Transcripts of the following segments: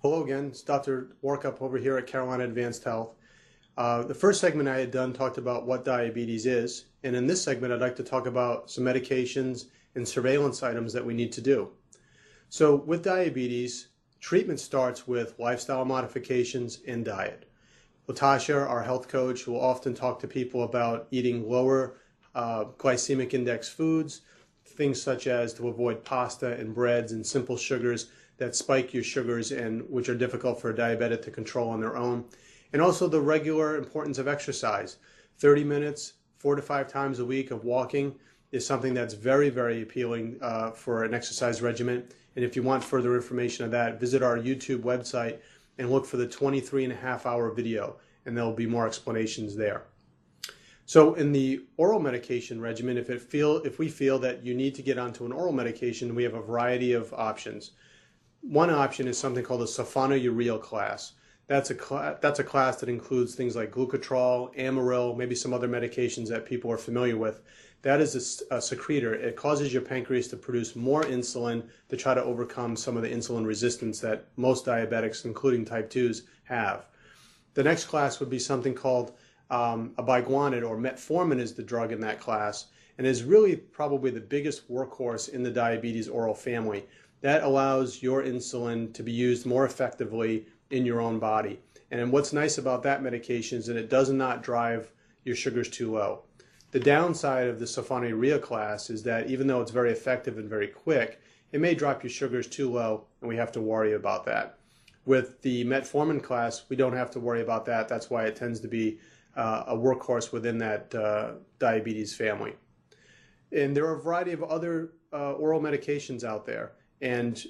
Hello again, it's Dr. Warcup over here at Carolina Advanced Health. The first segment I had done talked about what diabetes is, and in this segment I'd like to talk about some medications and surveillance items that we need to do. So with diabetes, treatment starts with lifestyle modifications and diet. Latasha, our health coach, will often talk to people about eating lower glycemic index foods, things such as to avoid pasta and breads and simple sugars that spike your sugars and which are difficult for a diabetic to control on their own. And also the regular importance of exercise. 30 minutes, 4 to 5 times a week of walking is something that's very, very appealing for an exercise regimen. And if you want further information on that, visit our YouTube website and look for the 23.5-hour video, and there'll be more explanations there. So in the oral medication regimen, if we feel that you need to get onto an oral medication, we have a variety of options. One option is something called the sulfonylureal class. That's a class that includes things like glucotrol, Amaryl, maybe some other medications that people are familiar with. That is a secretor. It causes your pancreas to produce more insulin to try to overcome some of the insulin resistance that most diabetics, including type 2s, have. The next class would be something called a biguanide, or metformin is the drug in that class, and is really probably the biggest workhorse in the diabetes oral family. That allows your insulin to be used more effectively in your own body. And what's nice about that medication is that it does not drive your sugars too low. The downside of the sulfonylurea class is that even though it's very effective and very quick, it may drop your sugars too low, and we have to worry about that. With the metformin class, we don't have to worry about that. That's why it tends to be a workhorse within that diabetes family. And there are a variety of other oral medications out there, and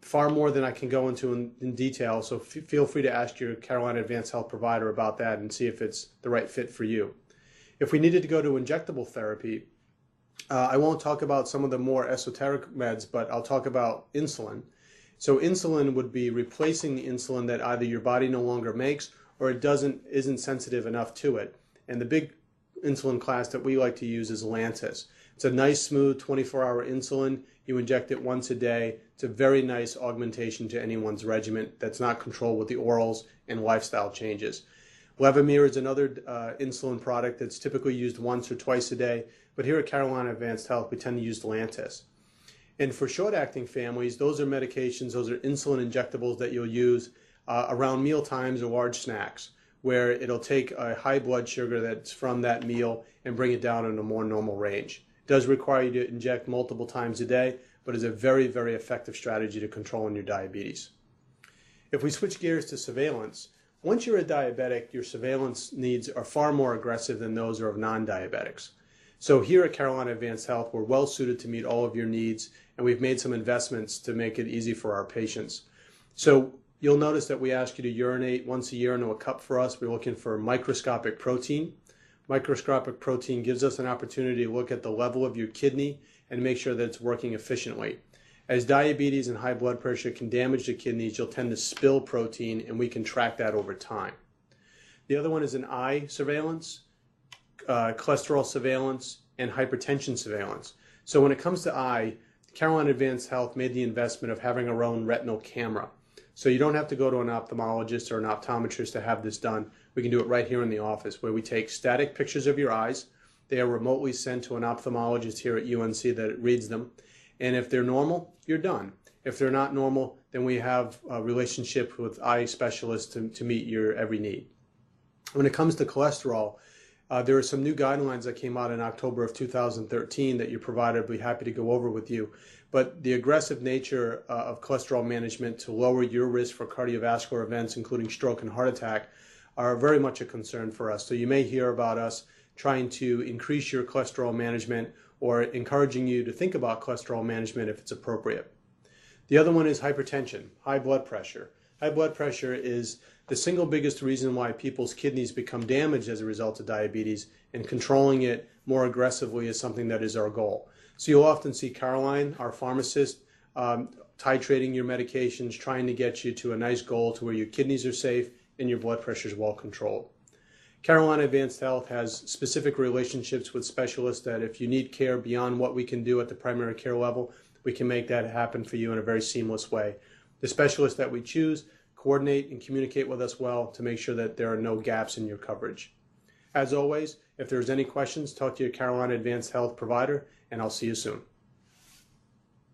far more than I can go into in detail, so feel free to ask your Carolina Advanced Health provider about that and see if it's the right fit for you. If we needed to go to injectable therapy, I won't talk about some of the more esoteric meds, but I'll talk about insulin. So insulin would be replacing the insulin that either your body no longer makes or it isn't sensitive enough to it. And the big insulin class that we like to use is Lantus. It's a nice, smooth 24-hour insulin. You inject it once a day. It's a very nice augmentation to anyone's regimen that's not controlled with the orals and lifestyle changes. Levemir is another insulin product that's typically used once or twice a day, but here at Carolina Advanced Health, we tend to use Lantus. And for short-acting families, those are medications, those are insulin injectables that you'll use around meal times or large snacks, where it'll take a high blood sugar that's from that meal and bring it down in a more normal range. It does require you to inject multiple times a day, but is a very, very effective strategy to controlling your diabetes. If we switch gears to surveillance, once you're a diabetic, your surveillance needs are far more aggressive than those of non-diabetics. So here at Carolina Advanced Health, we're well suited to meet all of your needs, and we've made some investments to make it easy for our patients. So you'll notice that we ask you to urinate once a year into a cup for us. We're looking for microscopic protein. Microscopic protein gives us an opportunity to look at the level of your kidney and make sure that it's working efficiently. As diabetes and high blood pressure can damage the kidneys, you'll tend to spill protein, and we can track that over time. The other one is an eye surveillance, cholesterol surveillance, and hypertension surveillance. So when it comes to eye, Carolina Advanced Health made the investment of having our own retinal camera. So you don't have to go to an ophthalmologist or an optometrist to have this done. We can do it right here in the office, where we take static pictures of your eyes. They are remotely sent to an ophthalmologist here at UNC that reads them. And if they're normal, you're done. If they're not normal, then we have a relationship with eye specialists to meet your every need. When it comes to cholesterol, there are some new guidelines that came out in October of 2013 that your provider would be happy to go over with you. But the aggressive nature of cholesterol management to lower your risk for cardiovascular events, including stroke and heart attack, are very much a concern for us. So you may hear about us trying to increase your cholesterol management or encouraging you to think about cholesterol management if it's appropriate. The other one is hypertension, high blood pressure. High blood pressure is the single biggest reason why people's kidneys become damaged as a result of diabetes, and controlling it more aggressively is something that is our goal. So you'll often see Caroline, our pharmacist, titrating your medications, trying to get you to a nice goal to where your kidneys are safe and your blood pressure is well controlled. Carolina Advanced Health has specific relationships with specialists that if you need care beyond what we can do at the primary care level, we can make that happen for you in a very seamless way. The specialists that we choose coordinate and communicate with us well to make sure that there are no gaps in your coverage. As always, if there's any questions, talk to your Carolina Advanced Health provider, and I'll see you soon.